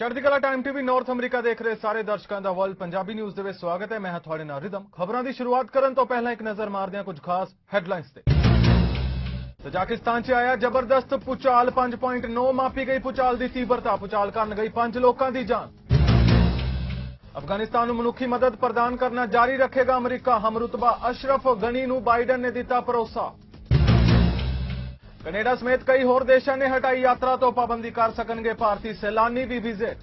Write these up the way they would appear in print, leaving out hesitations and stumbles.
Chardikla time TV north अमरीका देख रहे सारे दर्शकों का वर्ल्ड पंजाबी न्यूज़ ਦੇ ਵਿੱਚ स्वागत है। मैं ਹਾਂ ਤੁਹਾਡੇ ਨਾਲ ਰਿਦਮ। ਖਬਰਾਂ ਦੀ ਸ਼ੁਰੂਆਤ ਕਰਨ ਤੋਂ ਪਹਿਲਾਂ ਇੱਕ ਨਜ਼ਰ ਮਾਰਦੇ ਹਾਂ ਕੁਝ ਖਾਸ ਹੈਡਲਾਈਨਸ ਤੇ। ਤਜਾਕਿਸਤਾਨ 'ਚ ਆਇਆ ਜ਼ਬਰਦਸਤ ਭੂਚਾਲ 5.9 ਮਾਪੀ ਗਈ ਭੂਚਾਲ ਦੀ ਤੀਬਰਤਾ। ਭੂਚਾਲ ਕਾਰਨ ਗਈ 5 ਲੋਕਾਂ ਦੀ ਜਾਨ। ਅਫਗਾਨਿਸਤਾਨ ਨੂੰ ਮਨੁੱਖੀ ਮਦਦ ਪ੍ਰਦਾਨ ਕਰਨਾ ਜਾਰੀ ਰੱਖੇਗਾ ਅਮਰੀਕਾ। ਹਮਰੁਤਬਾ ਅਸ਼ਰਫ ਗਨੀ ਨੂੰ ਬਾਈਡਨ ਨੇ ਦਿੱਤਾ ਭਰੋਸਾ। कनेडा समेत कई होर देशों ने हटाई यात्रा तो पाबंदी कर सकणगे भारतीय सैलानी भी visit.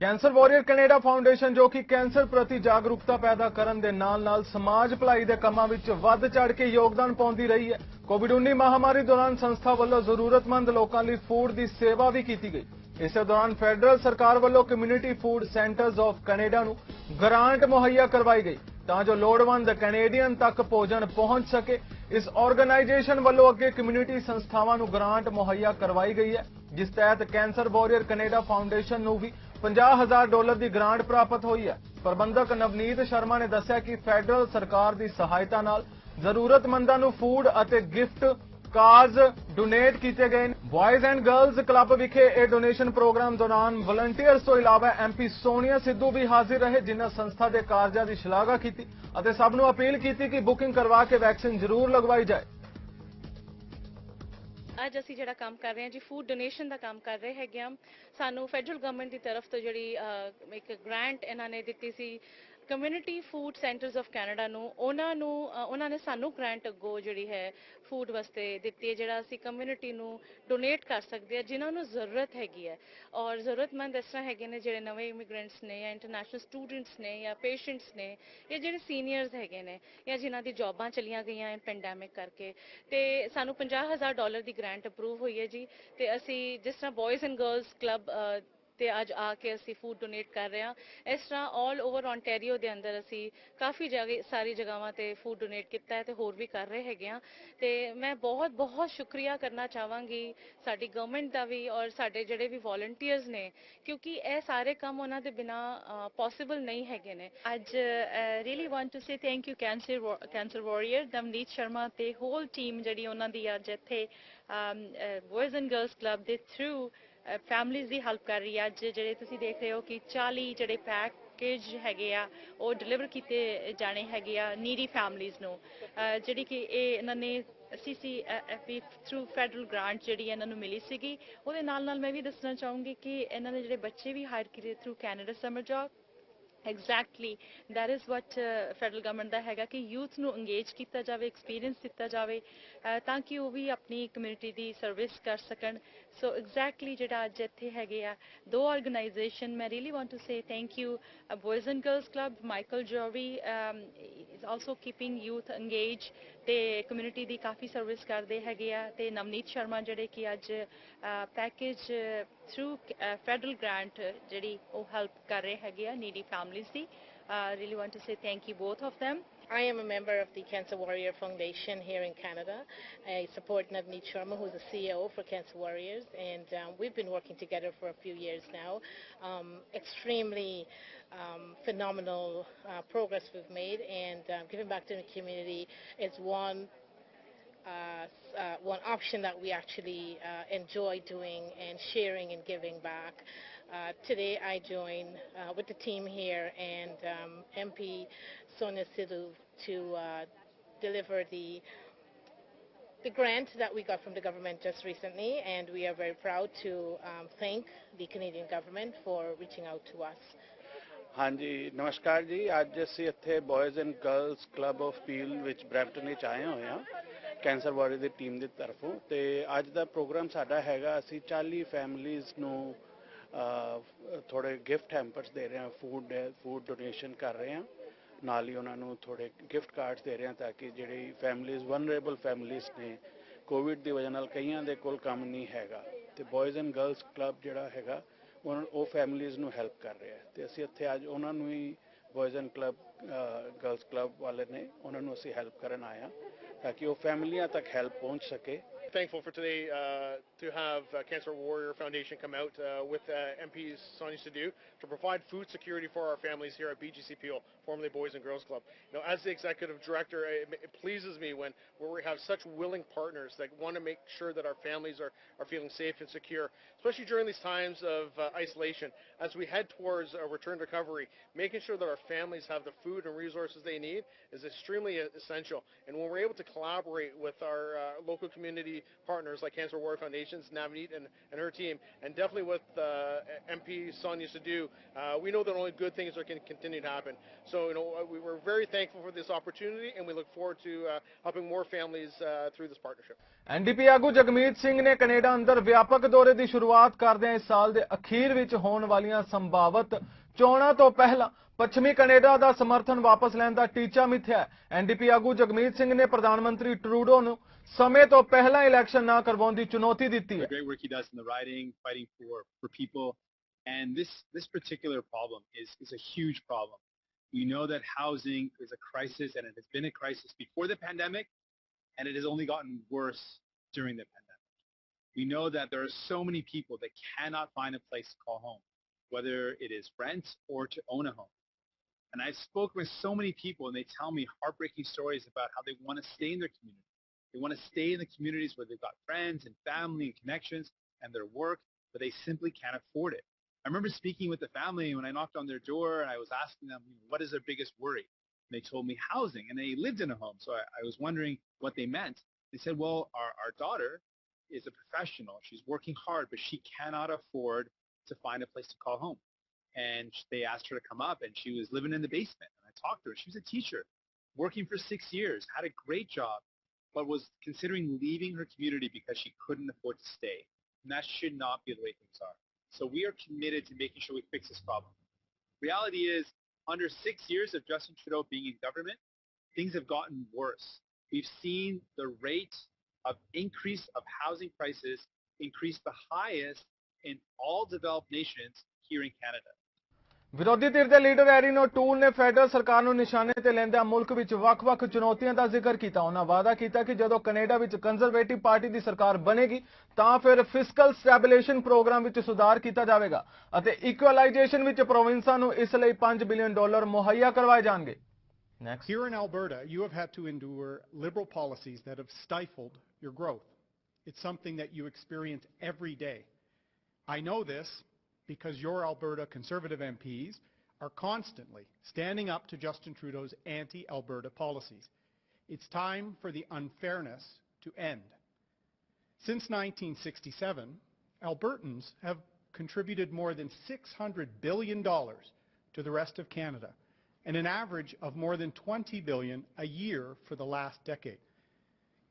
Cancer warrior Canada foundation जो कि कैंसर प्रति जागरूकता पैदा करन दे नाल-नाल समाज भलाई दे कामां विच वध चढ़ के योगदान पाउंदी रही है। कोविड-19 महामारी दौरान संस्था वालों जरूरतमंद लोगों लई फूड की सेवा भी की गई। इस दौरान फेडरल सरकार वालों community food centres of Canada नूं ग्रांट मुहैया करवाई गई तां जो लोड़वंद कैनेडियन तक भोजन पहुंच सके। इस ऑर्गेनाइजेशन वालों अगे कम्यूनिटी संस्थावां नूं ग्रांट मुहैया करवाई गई है जिस तहत कैंसर वॉरियर कनेडा फाउंडेशन नूं भी $50,000 की ग्रांट प्राप्त हुई है। प्रबंधक नवनीत शर्मा ने दस्सिया कि फेडरल सरकार की सहायता नाल जरूरतमंदां नूं फूड अते गिफ्ट कार्ड्स डोनेट किए गए। बॉयज़ एंड गर्ल्स क्लब विखे ए डोनेशन प्रोग्राम दौरान वलंटियर्स तो इलावा MP सोनिया सिद्धू भी हाजिर रहे जिन्हें संस्था के कार्यों की शलाघा की और सब नूं अपील की कि बुकिंग करवा के वैक्सीन जरूर लगवाई जाए। ਅੱਜ ਅਸੀਂ ਜਿਹੜਾ ਕੰਮ ਕਰ ਰਹੇ ਹਾਂ ਜੀ ਫੂਡ ਡੋਨੇਸ਼ਨ ਦਾ ਕੰਮ ਕਰ ਰਹੇ ਹੈਗੇ ਆ। ਸਾਨੂੰ ਫੈਡਰਲ ਗਵਰਨਮੈਂਟ ਦੀ ਤਰਫ ਤੋਂ ਜਿਹੜੀ ਇੱਕ ਗ੍ਰਾਂਟ ਇਹਨਾਂ ਨੇ ਦਿੱਤੀ ਸੀ community food centres of Canada ਨੂੰ ਉਹਨਾਂ ਨੇ ਸਾਨੂੰ ਗ੍ਰਾਂਟ ਅੱਗੋਂ ਜਿਹੜੀ ਹੈ ਫੂਡ ਵਾਸਤੇ ਦਿੱਤੀ ਹੈ ਜਿਹੜਾ ਅਸੀਂ ਕਮਿਊਨਿਟੀ ਨੂੰ ਡੋਨੇਟ ਕਰ ਸਕਦੇ ਆ ਜਿਨ੍ਹਾਂ ਨੂੰ ਜ਼ਰੂਰਤ ਹੈਗੀ ਹੈ। ਔਰ ਜ਼ਰੂਰਤਮੰਦ ਇਸ ਤਰ੍ਹਾਂ ਹੈਗੇ ਨੇ ਜਿਹੜੇ ਨਵੇਂ ਇਮੀਗ੍ਰੈਂਟਸ ਨੇ ਜਾਂ ਇੰਟਰਨੈਸ਼ਨਲ ਸਟੂਡੈਂਟਸ ਨੇ ਜਾਂ ਪੇਸ਼ੈਂਟਸ ਨੇ ਜਾਂ ਜਿਹੜੇ ਸੀਨੀਅਰਸ ਹੈਗੇ ਨੇ ਜਾਂ ਜਿਨ੍ਹਾਂ ਦੀ ਜੌਬਾਂ ਚਲੀਆਂ ਗਈਆਂ ਪੈਂਡੈਮਿਕ ਕਰਕੇ ਤੇ ਸਾਨੂੰ $50,000 ਦੀ ਗ੍ਰਾਂਟ ਅਪਰੂਵ ਹੋਈ ਹੈ ਜੀ। ਤੇ ਅਸੀਂ ਜਿਸ ਤਰ੍ਹਾਂ ਬॉयਜ਼ ਐਂਡ ਗਰਲਸ ਕਲੱਬ ਤੇ ਅੱਜ ਆ ਕੇ ਅਸੀਂ ਫੂਡ ਡੋਨੇਟ ਕਰ ਰਹੇ ਹਾਂ ਇਸ ਤਰ੍ਹਾਂ ਆਲ ਓਵਰ ਓਨਟਾਰੀਓ ਦੇ ਅੰਦਰ ਅਸੀਂ ਕਾਫੀ ਸਾਰੀ ਜਗ੍ਹਾਵਾਂ ਤੇ ਫੂਡ ਡੋਨੇਟ ਕੀਤਾ ਹੈ ਤੇ ਹੋਰ ਵੀ ਕਰ ਰਹੇ ਹੈਗੇ ਆ। ਤੇ ਮੈਂ ਬਹੁਤ ਸ਼ੁਕਰੀਆ ਕਰਨਾ ਚਾਹਾਂਗੀ ਸਾਡੀ ਗਵਰਨਮੈਂਟ ਦਾ ਵੀ ਔਰ ਸਾਡੇ ਜਿਹੜੇ ਵੀ ਵੋਲੰਟੀਅਰਸ ਨੇ ਕਿਉਂਕਿ ਇਹ ਸਾਰੇ ਕੰਮ ਉਹਨਾਂ ਦੇ ਬਿਨਾ ਪੋਸੀਬਲ ਨਹੀਂ ਹੈਗੇ ਨੇ। ਅੱਜ really want to say thank you cancer warrior Navneet Sharma ਤੇ ਹੋਲ ਟੀਮ ਜਿਹੜੀ ਉਹਨਾਂ ਦੀ ਅੱਜ ਇੱਥੇ ਬॉयਜ਼ ਐਂਡ ਗਰਲਸ ਕਲੱਬ ਦੇ ਥਰੂ ਫੈਮਲੀਜ਼ ਦੀ ਹੈਲਪ ਕਰ ਰਹੀ ਹੈ। ਅੱਜ ਜਿਹੜੇ ਤੁਸੀਂ ਦੇਖ ਰਹੇ ਹੋ ਕਿ 40 ਜਿਹੜੇ ਪੈਕੇਜ ਹੈਗੇ ਆ ਉਹ ਡਿਲੀਵਰ ਕੀਤੇ ਜਾਣੇ ਹੈਗੇ ਆ ਨੀਡੀ ਫੈਮਲੀਜ਼ ਨੂੰ ਜਿਹੜੀ ਕਿ ਇਹ ਇਹਨਾਂ ਨੇ CCFP ਥਰੂ ਫੈਡਰਲ ਗ੍ਰਾਂਟ ਜਿਹੜੀ ਇਹਨਾਂ ਨੂੰ ਮਿਲੀ ਸੀਗੀ। ਉਹਦੇ ਨਾਲ ਮੈਂ ਵੀ ਦੱਸਣਾ ਚਾਹੂੰਗੀ ਕਿ ਇਹਨਾਂ ਨੇ ਜਿਹੜੇ ਬੱਚੇ ਵੀ ਹਾਇਰ ਕੀਤੇ through Canada summer job exactly that is what federal government ਦਾ ਹੈਗਾ ਕਿ ਯੂਥ ਨੂੰ ਅੰਗੇਜ ਕੀਤਾ ਜਾਵੇ ਐਕਸਪੀਰੀਅੰਸ ਦਿੱਤਾ ਜਾਵੇ ਤਾਂ ਕਿ ਉਹ ਵੀ ਆਪਣੀ ਕਮਿਊਨਿਟੀ ਦੀ ਸਰਵਿਸ ਕਰ ਸਕਣ। ਸੋ ਐਗਜ਼ੈਕਟਲੀ ਜਿਹੜਾ ਅੱਜ ਇੱਥੇ ਹੈਗੇ ਆ ਦੋ ਆਰਗੇਨਾਈਜੇਸ਼ਨ ਮੈਂ really want to say thank you boys and girls club Michael Jory is also keeping youth engaged ਤੇ ਕਮਿਊਨਿਟੀ ਦੀ ਕਾਫੀ ਸਰਵਿਸ ਕਰਦੇ ਹੈਗੇ ਆ ਤੇ ਨਵਨੀਤ ਸ਼ਰਮਾ ਜਿਹੜੇ ਕਿ ਅੱਜ ਪੈਕੇਜ ਥਰੂ ਫੈਡਰਲ ਗ੍ਰਾਂਟ ਜਿਹੜੀ ਉਹ ਹੈਲਪ ਕਰ ਰਹੇ ਹੈਗੇ ਆ ਨੀਡੀ families the. Really want to say thank you both of them. I am a member of the Cancer Warrior Foundation here in Canada. I support Navneet Sharma, who is the CEO for Cancer Warriors, and we've been working together for a few years now. Extremely phenomenal progress we've made, and giving back to the community is one option that we actually enjoy doing and sharing and giving back. Today I join with the team here and MP Sonia Sidhu to deliver the grant that we got from the government just recently, and we are very proud to thank the Canadian government for reaching out to us. हाँ जी नमस्कार जी। अज असी इत्थे boys and girls club of Peel विच ब्रैम्पटन विच आए हुए हैं कैंसर वॉरियर दी टीम दी तरफों ते अज दा प्रोग्राम साडा हैगा असी 40 फैमिलीज़ नूं थोड़े गिफ्ट हैम्पर्स दे रहे हैं फूड डोनेशन कर रहे हैं नाल ही उन्होंने थोड़े गिफ्ट कार्ड्स दे रहे हैं ताकि जिहड़ी फैमिलीज़ वनरेबल फैमिलीज़ ने कोविड की वजह नाल कईयां दे कोल काम नहीं हैगा ते बॉयज़ एंड गर्ल्स क्लब जिहड़ा हैगा वो फैमिलीज़ नूं हैल्प कर रहे हैं ते असीं इत्थे अज उन्हां नूं ही बॉयज़ एंड गर्ल्स क्लब वाले ने उन्हां नूं असीं हैल्प करन आए हां ताकि वो फैमिलियां तक हैल्प पहुँच सके thankful for today to have Cancer Warrior Foundation come out with MP Sonia Sidhu to provide food security for our families here at BGC Peel, formerly Boys and Girls Club. You know, as the executive director, it pleases me when we have such willing partners that want to make sure that our families are feeling safe and secure, especially during these times of isolation. As we head towards a return to recovery, making sure that our families have the food and resources they need is extremely essential. And when we're able to collaborate with our local community partners like Cancer Warrior Foundations, Navneet and her team, and definitely with MP Sonia Sidhu, we know that only good things are going to continue to happen. So, you know, we're very thankful for this opportunity, and we look forward to helping more families through this partnership. NDP ਆਗੂ ਜਗਮੀਤ ਸਿੰਘ ਨੇ Canada ਅੰਦਰ ਵਿਆਪਕ ਦੌਰੇ ਦੀ ਸ਼ੁਰੂਆਤ ਕਰਦਿਆਂ ਇਸ ਸਾਲ ਦੇ ਅਖੀਰ ਵਿੱਚ ਹੋਣ ਵਾਲੀਆਂ ਸੰਭਾਵਤ ਚੋਣਾਂ ਤੋਂ ਪਹਿਲਾਂ ਪੱਛਮੀ ਕੈਨੇਡਾ ਦਾ ਸਮਰਥਨ ਵਾਪਸ ਲੈਣ ਦਾ ਟੀਚਾ ਮਿੱਥਿਆ ਹੈ। ਐਨਡੀਪੀ ਆਗੂ ਜਗਮੀਤ ਸਿੰਘ ਨੇ ਪ੍ਰਧਾਨ ਮੰਤਰੀ ਟਰੂਡੋ ਨੂੰ ਸਮੇਂ ਤੋਂ ਪਹਿਲਾਂ ਇਲੈਕਸ਼ਨ ਨਾ ਕਰਵਾਉਣ ਦੀ ਚੁਣੌਤੀ ਦਿੱਤੀ ਹੈ। Great work he does in the riding, fighting for people, and this particular problem is a huge problem. We know that housing is a crisis, and it has been a crisis before the pandemic, and it has only gotten worse during the pandemic. We know that there are so many people that cannot find a place to call home, whether it is rent or to own a home. And I've spoken with so many people, and they tell me heartbreaking stories about how they want to stay in their community. They want to stay in the communities where they've got friends and family and connections and their work, but they simply can't afford it. I remember speaking with the family when I knocked on their door, and I was asking them, what is their biggest worry? And they told me housing, and they lived in a home. So I was wondering what they meant. They said, well, our daughter is a professional. She's working hard, but she cannot afford to find a place to call home. And they asked her to come up, and she was living in the basement. And I talked to her. She was a teacher, working for 6 years, had a great job, but was considering leaving her community because she couldn't afford to stay. And that should not be the way things are. So we are committed to making sure we fix this problem. Reality is, under 6 years of Justin Trudeau being in government, things have gotten worse. We've seen the rate of increase of housing prices increase the highest in all developed nations here in Canada. ਵਿਰੋਧੀ ਧਿਰ ਦੇ leader ਐਰੀਨੋ tool ਨੇ federal ਸਰਕਾਰ ਨੂੰ ਨਿਸ਼ਾਨੇ ਤੇ ਲੈਂਦਿਆਂ ਮੁਲਕ ਵਿੱਚ ਵੱਖ-ਵੱਖ ਚੁਣੌਤੀਆਂ ਦਾ ਜ਼ਿਕਰ ਕੀਤਾ। ਉਹਨਾਂ ਵਾਅਦਾ ਕੀਤਾ ਕਿ ਜਦੋਂ ਕੈਨੇਡਾ ਵਿੱਚ ਕੰਜ਼ਰਵੇਟਿਵ ਪਾਰਟੀ ਦੀ ਸਰਕਾਰ ਬਣੇਗੀ ਤਾਂ ਫਿਰ ਫਿਸਕਲ ਸਟੈਬਿਲਾਈਜੇਸ਼ਨ ਪ੍ਰੋਗਰਾਮ ਵਿੱਚ ਸੁਧਾਰ ਕੀਤਾ ਜਾਵੇਗਾ ਅਤੇ ਇਕੁਅਲਾਈਜੇਸ਼ਨ ਵਿੱਚ ਪ੍ਰੋਵਿੰਸਾਂ ਨੂੰ ਇਸ ਲਈ $5 ਬਿਲੀਅਨ ਮੁਹੱਈਆ ਕਰਵਾਏ ਜਾਣਗੇ। Next. Here in Alberta, you have had to endure liberal policies that have stifled your growth. It's something that you experience every day. I know this because your Alberta Conservative MPs are constantly standing up to Justin Trudeau's anti-Alberta policies. It's time for the unfairness to end. Since 1967, Albertans have contributed more than $600 billion to the rest of Canada, and an average of more than $20 billion a year for the last decade.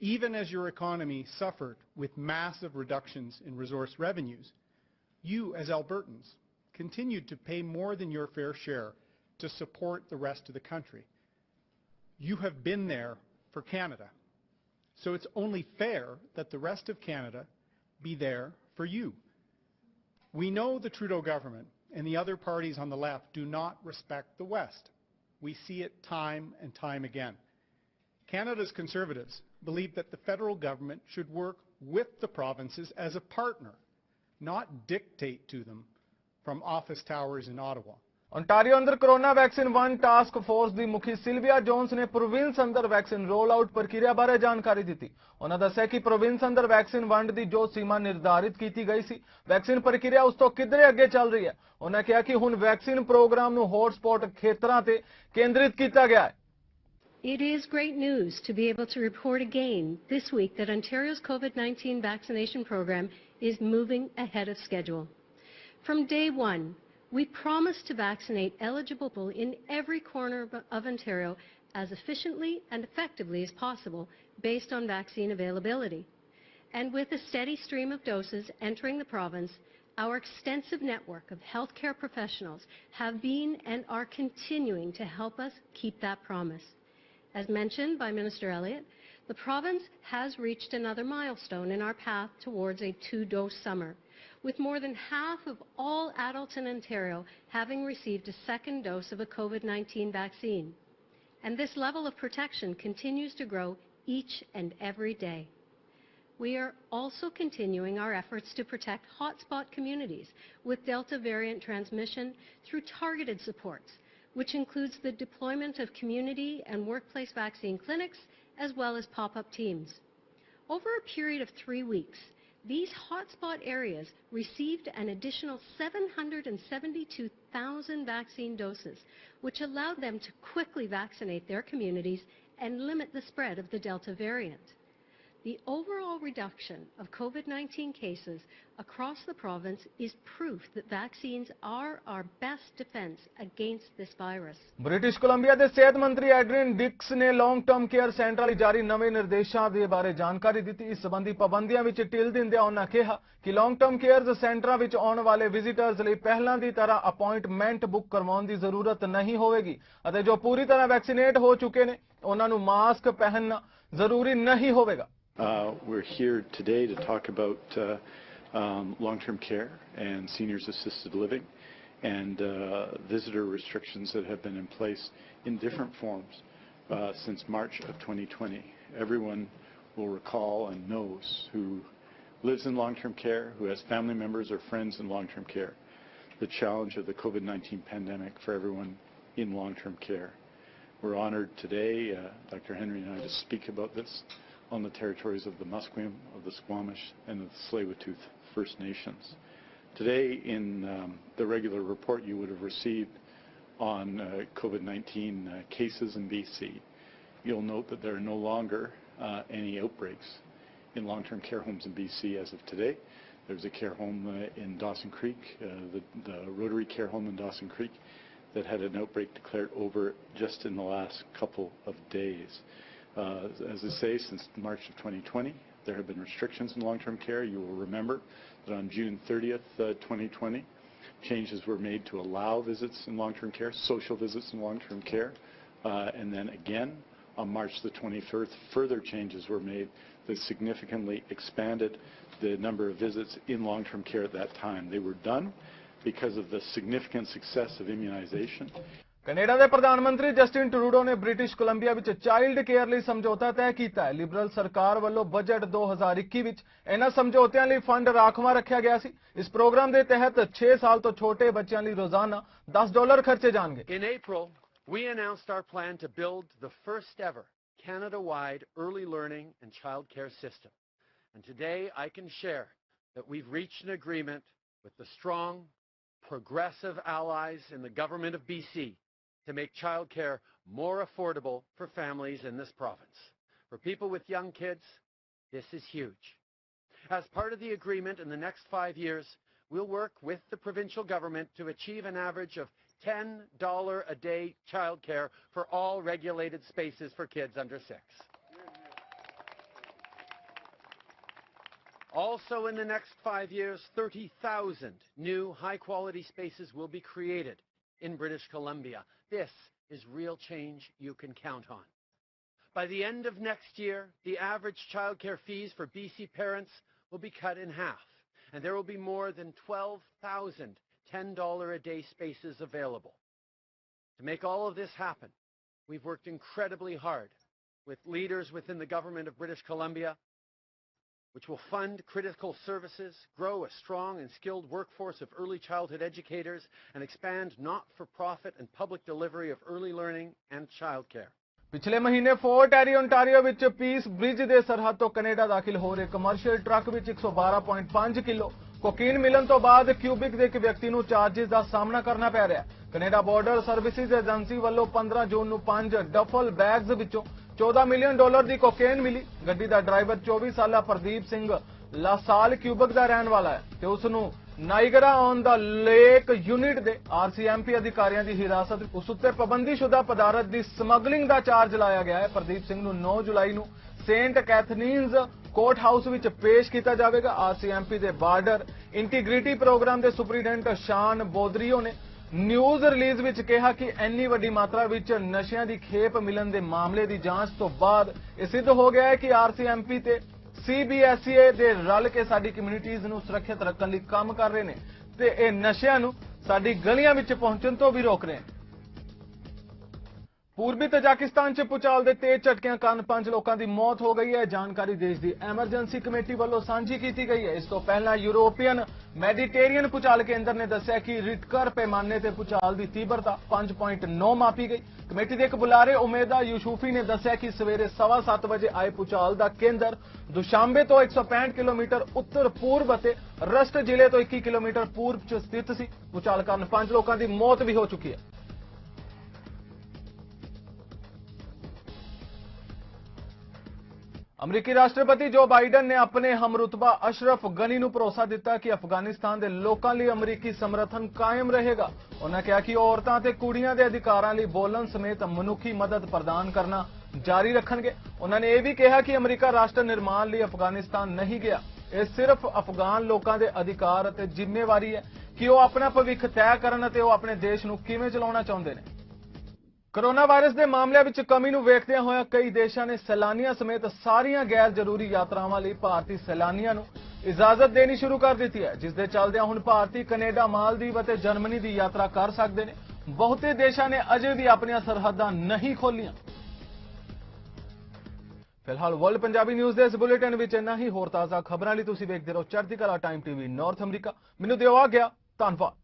Even as your economy suffered with massive reductions in resource revenues, you, as Albertans, continued to pay more than your fair share to support the rest of the country. You have been there for Canada, so it's only fair that the rest of Canada be there for you. We know the Trudeau government and the other parties on the left do not respect the West. We see it time and time again. Canada's Conservatives believe that the federal government should work with the provinces as a partner, not dictate to them from office towers in Ottawa. Ontario ਅੰਦਰ corona vaccine ਵੰਡ task force ਦੀ ਮੁਖੀ ਸਿਲਵੀਆ Jones ਨੇ province ਅੰਦਰ vaccine role out ਪ੍ਰਕਿਰਿਆ ਬਾਰੇ ਜਾਣਕਾਰੀ ਦਿੱਤੀ। ਉਹਨਾਂ ਦੱਸਿਆ ਕਿ ਪ੍ਰੋਵਿੰਸ ਅੰਦਰ ਵੈਕਸੀਨ ਵੰਡ ਦੀ ਜੋ ਸੀਮਾ ਨਿਰਧਾਰਿਤ ਕੀਤੀ ਗਈ ਸੀ, ਵੈਕਸੀਨ ਪ੍ਰਕਿਰਿਆ ਉਸ ਤੋਂ ਕਿਧਰੇ ਅੱਗੇ ਚੱਲ ਰਹੀ ਹੈ। ਉਹਨਾਂ ਕਿਹਾ ਕਿ ਹੁਣ ਵੈਕਸੀਨ ਪ੍ਰੋਗਰਾਮ ਨੂੰ ਹੌਟਸਪੌਟ ਖੇਤਰਾਂ ਤੇ ਕੇਂਦਰਿਤ ਕੀਤਾ ਗਿਆ ਹੈ। It is great news to be able to report again this week that Ontario's COVID-19 vaccination program is moving ahead of schedule. From day one, we promised to vaccinate eligible people in every corner of Ontario as efficiently and effectively as possible based on vaccine availability. And with a steady stream of doses entering the province, our extensive network of healthcare professionals have been and are continuing to help us keep that promise. As mentioned by Minister Elliott, the province has reached another milestone in our path towards a 2-dose summer, with more than half of all adults in Ontario having received a second dose of a COVID-19 vaccine. And this level of protection continues to grow each and every day. We are also continuing our efforts to protect hotspot communities with Delta variant transmission through targeted supports, which includes the deployment of community and workplace vaccine clinics, as well as pop-up teams. Over a period of 3 weeks, these hotspot areas received an additional 772,000 vaccine doses, which allowed them to quickly vaccinate their communities and limit the spread of the Delta variant. The overall reduction of COVID-19 cases across the province is proof that vaccines are our best defense against this virus. British Columbia ਦੇ ਸਿਹਤ ਮੰਤਰੀ ਐਡਰੀਨ ਡਿਕਸ ਨੇ long term care ਸੈਂਟਰਾਂ ਲਈ ਜਾਰੀ ਨਵੇਂ ਨਿਰਦੇਸ਼ਾਂ ਦੇ ਬਾਰੇ ਜਾਣਕਾਰੀ ਦਿੱਤੀ। ਇਸ ਸੰਬੰਧੀ ਪਾਬੰਦੀਆਂ ਵਿੱਚ ਢਿੱਲ ਦਿੰਦਿਆਂ ਉਹਨਾਂ ਕਿਹਾ ਕਿ ਲੌਂਗ ਟਰਮ ਕੇਅਰ ਸੈਂਟਰਾਂ ਵਿੱਚ ਆਉਣ ਵਾਲੇ ਵਿਜ਼ਿਟਰਸ ਲਈ ਪਹਿਲਾਂ ਦੀ ਤਰ੍ਹਾਂ ਅਪਾਇੰਟਮੈਂਟ ਬੁੱਕ ਕਰਵਾਉਣ ਦੀ ਜ਼ਰੂਰਤ ਨਹੀਂ ਹੋਵੇਗੀ ਅਤੇ ਜੋ ਪੂਰੀ ਤਰ੍ਹਾਂ ਵੈਕਸੀਨੇਟ ਹੋ ਚੁੱਕੇ ਨੇ ਉਹਨਾਂ ਨੂੰ ਮਾਸਕ ਪਹਿਨਣਾ ਜ਼ਰੂਰੀ ਨਹੀਂ ਹੋਵੇਗਾ। We're here today to talk about long-term care and seniors assisted living and visitor restrictions that have been in place in different forms since March of 2020. Everyone will recall and knows who lives in long-term care, who has family members or friends in long-term care, the challenge of the COVID-19 pandemic for everyone in long-term care. We're honored today, Dr. Henry and I, to speak about this on the territories of the Musqueam, of the Squamish, and of the Tsleil-Waututh First Nations. Today, in the regular report you would have received on COVID-19 cases in BC, you'll note that there are no longer any outbreaks in long-term care homes in BC as of today. There's a care home in Dawson Creek, the Rotary Care Home in Dawson Creek, that had an outbreak declared over just in the last couple of days. As I say, since March of 2020, there have been restrictions in long-term care. You will remember that on June 30th, 2020, changes were made to allow visits in long-term care, social visits in long-term care, and then again on March the 21st, further changes were made that significantly expanded the number of visits in long-term care at that time. They were done because of the significant success of immunization. Canada ਦੇ ਪ੍ਰਧਾਨ ਮੰਤਰੀ Justin Trudeau ਨੇ British Columbia ਵਿੱਚ child care ਲਈ ਸਮਝੌਤਾ ਤੈਅ ਕੀਤਾ ਹੈ। ਲਿਬਰਲ ਸਰਕਾਰ ਵੱਲੋਂ ਬਜਟ 2021 ਵਿੱਚ ਇਹਨਾਂ ਸਮਝੌਤਿਆਂ ਲਈ ਫੰਡ ਰਾਖਵਾਂ ਰੱਖਿਆ ਗਿਆ ਸੀ। ਇਸ ਪ੍ਰੋਗਰਾਮ ਦੇ ਤਹਿਤ 6 ਸਾਲ ਤੋਂ ਛੋਟੇ ਬੱਚਿਆਂ ਲਈ ਰੋਜ਼ਾਨਾ $10 ਖਰਚੇ ਜਾਣਗੇ। In April, we announced our plan to build the first ever Canada-wide early learning and child care system. And today I can share that we've reached an agreement with the strong, progressive allies in the government of BC to make childcare more affordable for families in this province. For people with young kids, this is huge. As part of the agreement, in the next 5 years, we'll work with the provincial government to achieve an average of $10 a day childcare for all regulated spaces for kids under 6. Also in the next 5 years, 30,000 new high-quality spaces will be created in British Columbia. This is real change you can count on. By the end of next year, the average childcare fees for BC parents will be cut in half, and there will be more than 12,000 $10 a day spaces available. To make all of this happen, we've worked incredibly hard with leaders within the government of British Columbia, which will fund critical services, grow a strong and skilled workforce of early childhood educators, and expand not-for-profit and public delivery of early learning and childcare. ਪਿਛਲੇ ਮਹੀਨੇ fort Airy Ontario ਵਿੱਚ piece bridge ਦੇ ਸਰਹੱਦ ਤੋਂ Canada ਦਾਖਲ ਹੋ ਰਹੇ commercial truck ਵਿੱਚ 112.5 ਕਿਲੋ ਕੋਕੀਨ ਮਿਲਣ ਤੋਂ ਬਾਅਦ ਕਿਊਬਿਕ ਦੇ ਇੱਕ ਵਿਅਕਤੀ ਨੂੰ ਚਾਰਜਿਸ ਦਾ ਸਾਹਮਣਾ ਕਰਨਾ ਪੈ ਰਿਹਾ ਹੈ। ਕੈਨੇਡਾ ਬਾਰਡਰ ਸਰਵਿਸਿਜ਼ ਏਜੰਸੀ ਵੱਲੋਂ 15 ਜੂਨ ਨੂੰ 5 ਡਫਲ ਬੈਗਸ ਵਿੱਚੋਂ $14 ਮਿਲੀਅਨ ਦੀ ਕੋਕੇਨ ਮਿਲੀ। ਗੱਡੀ ਦਾ ਡਰਾਈਵਰ 24 ਸਾਲਾ ਪ੍ਰਦੀਪ ਸਿੰਘ ਲਾਸਾਲ ਕਿਊਬਿਕ ਦਾ ਰਹਿਣ ਵਾਲਾ ਹੈ ਤੇ ਉਸ ਨੂੰ Niagara on the lake unit ਦੇ RCMP ਅਧਿਕਾਰੀਆਂ ਦੀ ਹਿਰਾਸਤ ਉਸ ਉੱਤੇ ਪਾਬੰਦੀਸ਼ੁਦਾ ਪਦਾਰਥ ਦੀ ਸਮਗਲਿੰਗ ਦਾ ਚਾਰਜ ਲਾਇਆ ਗਿਆ ਹੈ। ਪ੍ਰਦੀਪ ਸਿੰਘ ਨੂੰ 9 ਜੁਲਾਈ ਨੂੰ ਸੇਂਟ ਕੈਥਰੀਨਜ਼ ਕੋਰਟ ਹਾਊਸ ਵਿੱਚ ਪੇਸ਼ ਕੀਤਾ ਜਾਵੇਗਾ। RCMP ਦੇ ਬਾਰਡਰ ਇੰਟੀਗ੍ਰਿਟੀ ਪ੍ਰੋਗਰਾਮ ਦੇ ਸੁਪਰੀਡੈਂਟ ਸ਼ਾਨ ਬੋਦਰੀਓ ਨੇ ਨਿਊਜ਼ ਰਿਲੀਜ਼ ਵਿੱਚ ਕਿਹਾ ਕਿ ਇੰਨੀ ਵੱਡੀ ਮਾਤਰਾ ਵਿੱਚ ਨਸ਼ਿਆਂ ਦੀ ਖੇਪ ਮਿਲਣ ਦੇ ਮਾਮਲੇ ਦੀ ਜਾਂਚ ਤੋਂ ਬਾਅਦ ਇਹ ਸਿੱਧ ਹੋ ਗਿਆ ਹੈ ਕਿ RCMP ਤੇ CBSE ਦੇ ਰਲ ਕੇ ਸਾਡੀ ਕਮਿਊਨਿਟੀਜ਼ ਨੂੰ ਸੁਰੱਖਿਅਤ ਰੱਖਣ ਲਈ ਕੰਮ ਕਰ ਰਹੇ ਨੇ ਤੇ ਇਹ ਨਸ਼ਿਆਂ ਨੂੰ ਸਾਡੀ ਗਲੀਆਂ ਵਿੱਚ ਪਹੁੰਚਣ ਤੋਂ ਵੀ ਰੋਕ ਰਹੇ ਨੇ। ਪੂਰਬੀ ਤਜਾਕਿਸਤਾਨ 'ਚ ਭੂਚਾਲ ਦੇ ਤੇਜ਼ ਝਟਕਿਆਂ ਕਾਰਨ 5 ਲੋਕਾਂ ਦੀ ਮੌਤ ਹੋ ਗਈ ਹੈ। ਜਾਣਕਾਰੀ ਦੇਸ਼ ਦੀ ਐਮਰਜੈਂਸੀ ਕਮੇਟੀ ਵੱਲੋਂ ਸਾਂਝੀ ਕੀਤੀ ਗਈ ਹੈ। ਇਸ ਤੋਂ ਪਹਿਲਾਂ ਯੂਰੋਪੀਅਨ ਮੈਡੀਟੇਰੀਅਨ ਭੂਚਾਲ ਕੇਂਦਰ ਨੇ ਦੱਸਿਆ ਕਿ ਰਿਕਟਰ ਪੈਮਾਨੇ ਤੇ ਭੂਚਾਲ ਦੀ ਤੀਬਰਤਾ 5.9 ਮਾਪੀ ਗਈ। ਕਮੇਟੀ ਦੇ ਇੱਕ ਬੁਲਾਰੇ ਉਮੇਦਾ ਯੂਸੂਫੀ ਨੇ ਦੱਸਿਆ ਕਿ ਸਵੇਰੇ 7:15 ਵਜੇ ਆਏ ਭੂਚਾਲ ਦਾ ਕੇਂਦਰ ਦੁਸ਼ਾਂਬੇ ਤੋਂ 165 ਕਿਲੋਮੀਟਰ ਉੱਤਰ ਪੂਰਬ ਅਤੇ ਰਸਟ ਜ਼ਿਲ੍ਹੇ ਤੋਂ 21 ਕਿਲੋਮੀਟਰ ਪੂਰਬ 'ਚ ਸਥਿਤ ਸੀ। ਭੂਚਾਲ ਕਾਰਨ 5 ਲੋਕਾਂ ਦੀ ਮੌਤ ਵੀ ਹੋ ਚੁੱਕੀ ਹੈ। ਅਮਰੀਕੀ ਰਾਸ਼ਟਰਪਤੀ ਜੋ ਬਾਈਡਨ ਨੇ ਆਪਣੇ ਹਮਰੁਤਬਾ ਅਸ਼ਰਫ ਗਨੀ ਨੂੰ ਭਰੋਸਾ ਦਿੱਤਾ ਕਿ ਅਫਗਾਨਿਸਤਾਨ ਦੇ ਲੋਕਾਂ ਲਈ ਅਮਰੀਕੀ ਸਮਰਥਨ ਕਾਇਮ ਰਹੇਗਾ। ਉਹਨਾਂ ਕਿਹਾ ਕਿ ਉਹ ਔਰਤਾਂ ਤੇ ਕੁੜੀਆਂ ਦੇ ਅਧਿਕਾਰਾਂ ਲਈ ਬੋਲਣ ਸਮੇਤ ਮਨੁੱਖੀ ਮਦਦ ਪ੍ਰਦਾਨ ਕਰਨਾ ਜਾਰੀ ਰੱਖਣਗੇ। ਉਹਨਾਂ ਨੇ ਇਹ ਵੀ ਕਿਹਾ ਕਿ ਅਮਰੀਕਾ ਰਾਸ਼ਟਰ ਨਿਰਮਾਣ ਲਈ ਅਫਗਾਨਿਸਤਾਨ ਨਹੀਂ ਗਿਆ। ਇਹ ਸਿਰਫ ਅਫਗਾਨ ਲੋਕਾਂ ਦੇ ਅਧਿਕਾਰ ਅਤੇ ਜ਼ਿੰਮੇਵਾਰੀ ਹੈ ਕਿ ਉਹ ਆਪਣਾ ਭਵਿੱਖ ਤੈਅ ਕਰਨ ਅਤੇ ਉਹ ਆਪਣੇ ਦੇਸ਼ ਨੂੰ ਕਿਵੇਂ ਚਲਾਉਣਾ ਚਾਹੁੰਦੇ ਨੇ। ਕੋਰੋਨਾ ਵਾਇਰਸ ਦੇ ਮਾਮਲਿਆਂ ਵਿੱਚ ਕਮੀ ਨੂੰ ਵੇਖਦਿਆਂ ਹੋਇਆਂ ਕਈ ਦੇਸ਼ਾਂ ਨੇ ਸੈਲਾਨੀਆਂ ਸਮੇਤ ਸਾਰੀਆਂ ਗੈਰ ਜ਼ਰੂਰੀ ਯਾਤਰਾਵਾਂ ਲਈ ਭਾਰਤੀ ਸੈਲਾਨੀਆਂ ਨੂੰ ਇਜਾਜ਼ਤ ਦੇਣੀ ਸ਼ੁਰੂ ਕਰ ਦਿੱਤੀ ਹੈ, ਜਿਸ ਦੇ ਚੱਲਦਿਆਂ ਹੁਣ ਭਾਰਤੀ ਕੈਨੇਡਾ, ਮਾਲਦੀਵ ਅਤੇ ਜਰਮਨੀ ਦੀ ਯਾਤਰਾ ਕਰ ਸਕਦੇ ਨੇ। ਬਹੁਤੇ ਦੇਸ਼ਾਂ ਨੇ ਅਜੇ ਵੀ ਆਪਣੀਆਂ ਸਰਹੱਦਾਂ ਨਹੀਂ ਖੋਲ੍ਹੀਆਂ। ਫਿਲਹਾਲ ਵਰਲਡ ਪੰਜਾਬੀ ਨਿਊਜ਼ ਦੇ ਇਸ ਬੁਲੇਟਿਨ ਵਿੱਚ ਇੰਨਾ ਹੀ। ਹੋਰ ਤਾਜ਼ਾ ਖਬਰਾਂ ਲਈ ਤੁਸੀਂ ਵੇਖਦੇ ਰਹੋ ਚੜ੍ਹਦੀ ਕਲਾ ਟਾਈਮ ਟੀਵੀ ਨਾਰਥ ਅਮਰੀਕਾ। ਮੈਨੂੰ ਦਿਓ ਆਗਿਆ। ਧੰਨਵਾਦ।